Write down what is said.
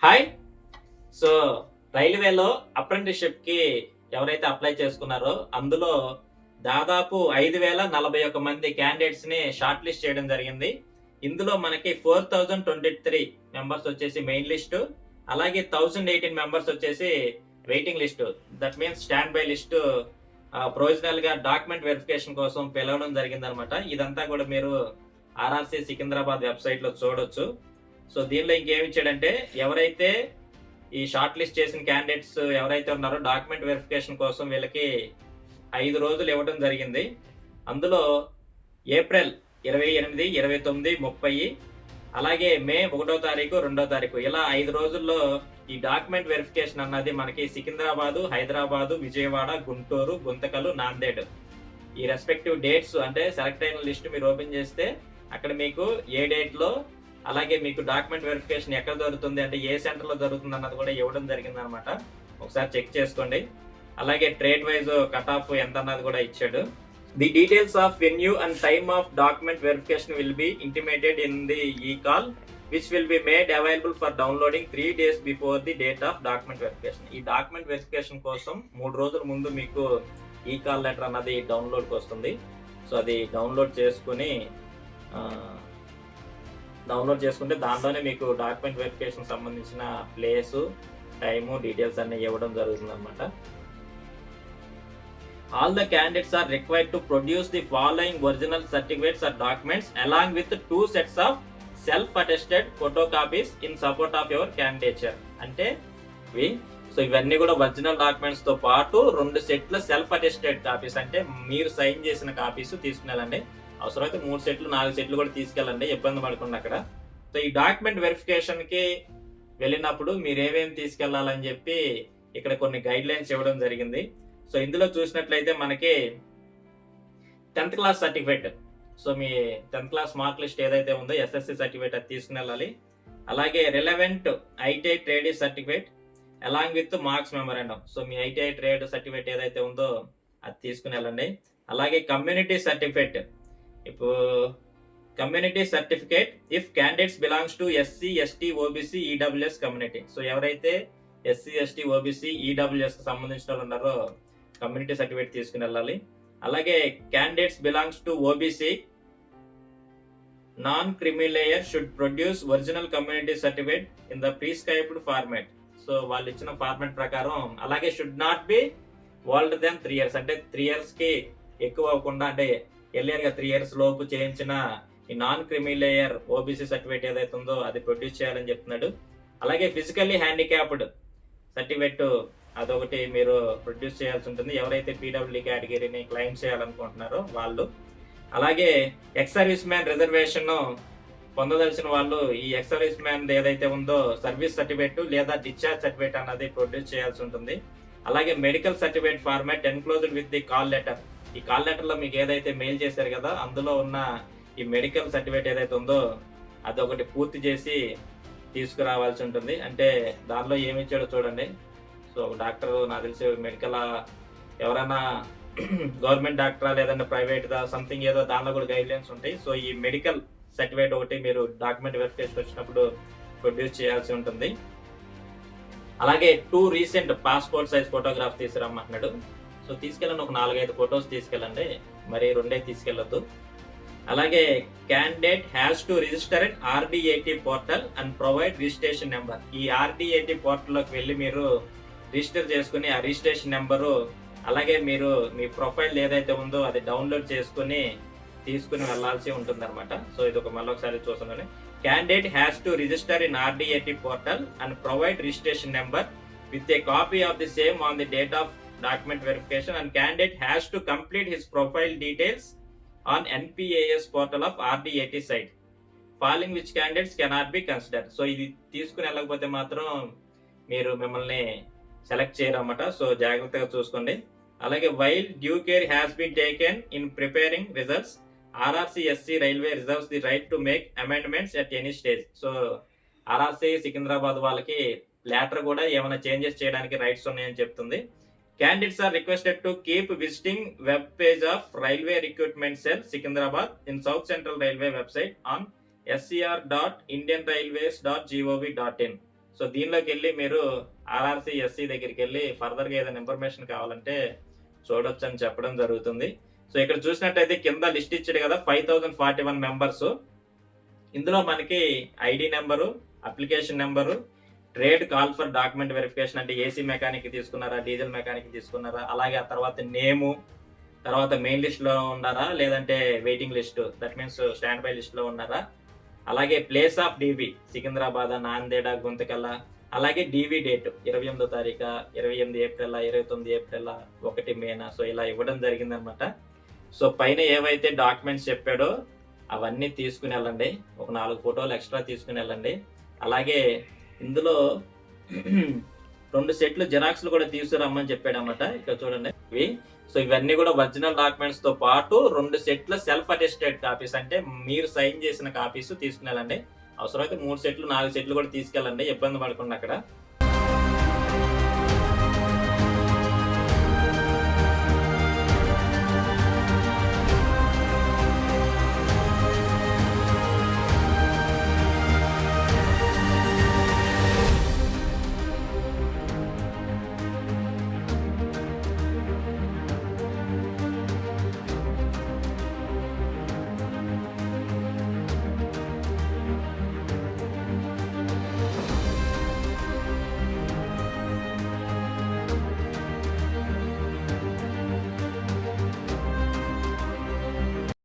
Hi. So రైల్వేలో అప్రెంటిస్‌షిప్‌కి ఎవరైతే apply చేసుకున్నారో అందులో దాదాపు 5,041 మంది క్యాండిడేట్స్‌ని షార్ట్ లిస్ట్ చేయడం జరిగింది. ఇందులో మనకి 4,023 మెంబర్స్ వచ్చేసి మెయిన్ లిస్టు. అలాగే 1,018 మెంబర్స్ వచ్చేసి waiting list. That means stand by list ప్రొవిజనల్‌గా డాక్యుమెంట్ వెరిఫికేషన్ కోసం పిలవడం జరిగిందనమాట. ఇదంతా కూడా మీరు ఆర్ఆర్‌సీ సికింద్రాబాద్ వెబ్‌సైట్‌లో చూడొచ్చు. సో దీనిలో ఇంకేమిచ్చాడంటే ఎవరైతే ఈ షార్ట్ లిస్ట్ చేసిన క్యాండిడేట్స్ ఎవరైతే ఉన్నారో డాక్యుమెంట్ వెరిఫికేషన్ కోసం వీళ్ళకి 5 రోజులు ఇవ్వడం జరిగింది. అందులో ఏప్రిల్ 28, 29, 30 అలాగే మే 1వ తారీఖు, 2వ తారీఖు ఇలా 5 రోజుల్లో ఈ డాక్యుమెంట్ వెరిఫికేషన్ అన్నది మనకి సికింద్రాబాదు, హైదరాబాదు, విజయవాడ, గుంటూరు, గుంతకల్, నాందేడ్ ఈ రెస్పెక్టివ్ డేట్స్ అంటే సెలెక్ట్ అయిన లిస్ట్ మీరు ఓపెన్ చేస్తే అక్కడ మీకు ఏ డేట్లో అలాగే మీకు డాక్యుమెంట్ వెరిఫికేషన్ ఎక్కడ జరుగుతుంది అంటే ఏ సెంటర్లో జరుగుతుంది అన్నది కూడా ఇవ్వడం జరిగింది అనమాట. ఒకసారి చెక్ చేసుకోండి. అలాగే ట్రేడ్ వైజ్ కట్ ఆఫ్ ఎంత అన్నది కూడా ఇచ్చాడు. The details of venue and time of document verification will be intimated in the e call which will be made available for downloading 3 days before the date of document verification. ఈ document verification కోసం 3 రోజుల ముందు మీకు ఈ call letter అన్నది డౌన్లోడ్కి వస్తుంది. So అది download చేసుకుంటే దాంట్లోనే మీకు డాక్యుమెంట్ వెరిఫికేషన్ సంబంధించిన ప్లేసు, టైము, డీటెయిల్స్ అన్ని ఇవ్వడం జరుగుతుంది అనమాట. All the candidates are required to produce the following original certificates or documents along with 2 sets of self attested photo copies in support of your candidature. అంటే ఇవన్నీ కూడా original documents తో పాటు 2 సెట్ల సెల్ఫ్ అటెస్టెడ్ కాపీస్ అంటే మీరు sign చేసిన copies తీసుకునేలండి. అవసరమైతే 3 సెట్లు 4 సెట్లు కూడా తీసుకెళ్ళండి, ఇబ్బంది పడకుండా అక్కడ. సో ఈ డాక్యుమెంట్ వెరిఫికేషన్ కి వెళ్ళినప్పుడు మీరు ఏమేమి తీసుకెళ్లాలని చెప్పి ఇక్కడ కొన్ని గైడ్ లైన్స్ ఇవ్వడం జరిగింది. సో ఇందులో చూసినట్లయితే మనకి 10th క్లాస్ సర్టిఫికేట్, సో మీ 10th క్లాస్ మార్క్ లిస్ట్ ఏదైతే ఉందో ఎస్ఎస్సి సర్టిఫికేట్ అది తీసుకుని వెళ్ళాలి. అలాగే relevant ITI trade certificate along with marks memorandum. So me ITI trade certificate ఏదైతే ఉందో అది తీసుకుని వెళ్ళండి. అలాగే కమ్యూనిటీ సర్టిఫికేట్, ఇప్పుడు community certificate if candidates belongs to SC, ST, OBC, EWS community. So ఎవరైతే ఎస్సీ, ఎస్టీ, ఓబీసీ, ఈడబ్ల్యూఎస్ కి సంబంధించిన వాళ్ళు ఉన్నారో కమ్యూనిటీ సర్టిఫికేట్ తీసుకుని వెళ్ళాలి. అలాగే candidates belongs to OBC non creamy layer should produce original community certificate in the prescribed format. So వాళ్ళు ఇచ్చిన ఫార్మాట్ ప్రకారం. అలాగే should not be older than 3 years అంటే 3 years కి ఎక్కువ అవ్వకుండా, అంటే ఎర్లియర్ గా 3 years లోపు చేయించిన ఈ non creamy layer OBC certificate ఏదైతే ఉందో అది ప్రొడ్యూస్ చేయాలని చెప్తున్నాడు. అలాగే ఫిజికల్లీ హ్యాండిక్యాప్డ్ సర్టిఫికేట్ అదొకటి మీరు ప్రొడ్యూస్ చేయాల్సి ఉంటుంది, ఎవరైతే పీడబ్ల్యూడీ కేటగిరీని క్లెయిమ్ చేయాలనుకుంటున్నారో వాళ్ళు. అలాగే ఎక్స్ సర్వీస్ మ్యాన్ రిజర్వేషన్ పొందదలిచిన వాళ్ళు ఈ ఎక్స్ సర్వీస్ మ్యాన్ ఏదైతే ఉందో సర్వీస్ సర్టిఫికేట్ లేదా డిశ్చార్జ్ సర్టిఫికేట్ అన్నది ప్రొడ్యూస్ చేయాల్సి ఉంటుంది. అలాగే medical certificate format enclosed with the call letter. ఈ కాల్ లెటర్ లో మీకు ఏదైతే మెయిల్ చేశారు కదా అందులో ఉన్న ఈ మెడికల్ సర్టిఫికేట్ ఏదైతే ఉందో అదొకటి పూర్తి చేసి తీసుకురావాల్సి ఉంటుంది. అంటే దానిలో ఏమి ఇచ్చాడో చూడండి. సో డాక్టర్ నాకు తెలిసి మెడికల్ ఎవరైనా గవర్నమెంట్ డాక్టరా లేదంటే ప్రైవేట్ దా సంథింగ్ ఏదో దానిలో కూడా గైడ్ లైన్స్ ఉంటాయి. సో ఈ మెడికల్ సర్టిఫికేట్ ఒకటి మీరు డాక్యుమెంట్ వెరిఫికేషన్ వచ్చినప్పుడు ప్రొడ్యూస్ చేయాల్సి ఉంటుంది. అలాగే 2 recent పాస్పోర్ట్ సైజ్ ఫోటోగ్రాఫ్ తీసుకురమ్మంటున్నాడు. సో తీసుకెళ్ళండి, ఒక 4-5 ఫొటోస్ తీసుకెళ్ళండి, మరి 2 తీసుకెళ్ళొద్దు. అలాగే candidate has to register in RDAT portal and provide registration number. ఈ ఆర్డిఏటి పోర్టల్లోకి వెళ్ళి మీరు రిజిస్టర్ చేసుకుని ఆ రిజిస్ట్రేషన్ నెంబరు అలాగే మీరు మీ ప్రొఫైల్ ఏదైతే ఉందో అది డౌన్లోడ్ చేసుకుని తీసుకుని వెళ్లాల్సి ఉంటుంది అనమాట. సో ఇది మళ్ళొకసారి చూస్తున్నాను. Candidate has to register in RDAT portal and provide registration number with a copy of the same on the date of document verification and candidate has to complete his profile details on NPAS portal of RDAT site. Following which candidates cannot be considered. So ఇది తీసుకుని వెళ్ళకపోతే మాత్రం మీరు మిమ్మల్ని select చేయరన్నమాట. So జాగ్రత్తగా చూసుకోండి. అలాగే while due care has been taken in preparing results RRCSC railway reserves the right to make amendments at any stage. So RRC Secunderabad వాళ్ళకి లెటర్ కూడా ఏమైనా చేంజెస్ చేయడానికి రైట్స్ ఉన్నాయని చెప్తుంది. Candidates are requested to keep visiting web page of Railway Recruitment Cell Secunderabad in South Central Railway website on scr.indianrailways.gov.in. So దీనిలోకి వెళ్ళి మీరు RRC SC దగ్గరికి వెళ్ళి ఫర్దర్గా ఏదైనా ఇన్ఫర్మేషన్ కావాలంటే చూడొచ్చు అని చెప్పడం జరుగుతుంది. సో ఇక్కడ చూసినట్టయితే కింద లిస్ట్ ఇచ్చాడు కదా 5041 మెంబర్స్. ఇందులో మనకి ID number, application number, trade call for document verification అంటే ఏసీ మెకానిక్ తీసుకున్నారా, డీజిల్ మెకానిక్ తీసుకున్నారా, అలాగే ఆ తర్వాత నేము, తర్వాత మెయిన్ లిస్ట్లో ఉన్నారా లేదంటే waiting list, that means stand by లిస్ట్లో ఉన్నారా, అలాగే place of DV Secunderabad, Nanded, Guntakal, అలాగే డీవీ డేట్ 28వ తారీఖు, 28 ఏప్రిల్, 29 ఏప్రిల్, 1 మేనా. సో ఇలా ఇవ్వడం జరిగిందనమాట. సో పైన ఏవైతే డాక్యుమెంట్స్ చెప్పాడో అవన్నీ తీసుకుని వెళ్ళండి. ఒక 4 ఫోటోలు ఎక్స్ట్రా తీసుకుని వెళ్ళండి. అలాగే ఇందులో 2 సెట్లు జిరాక్స్లు కూడా తీసుకురమ్మని చెప్పాడన్నమాట. ఇక్కడ చూడండి ఇవి. సో ఇవన్నీ కూడా ఒరిజినల్ డాక్యుమెంట్స్ తో పాటు 2 సెట్ల సెల్ఫ్ అటెస్టెడ్ కాపీస్ అంటే మీరు సైన్ చేసిన కాపీస్ తీసుకుని వెళ్ళండి. అవసరమైతే 3 సెట్లు 4 సెట్లు కూడా తీసుకెళ్ళండి, ఇబ్బంది పడకుండా అక్కడ.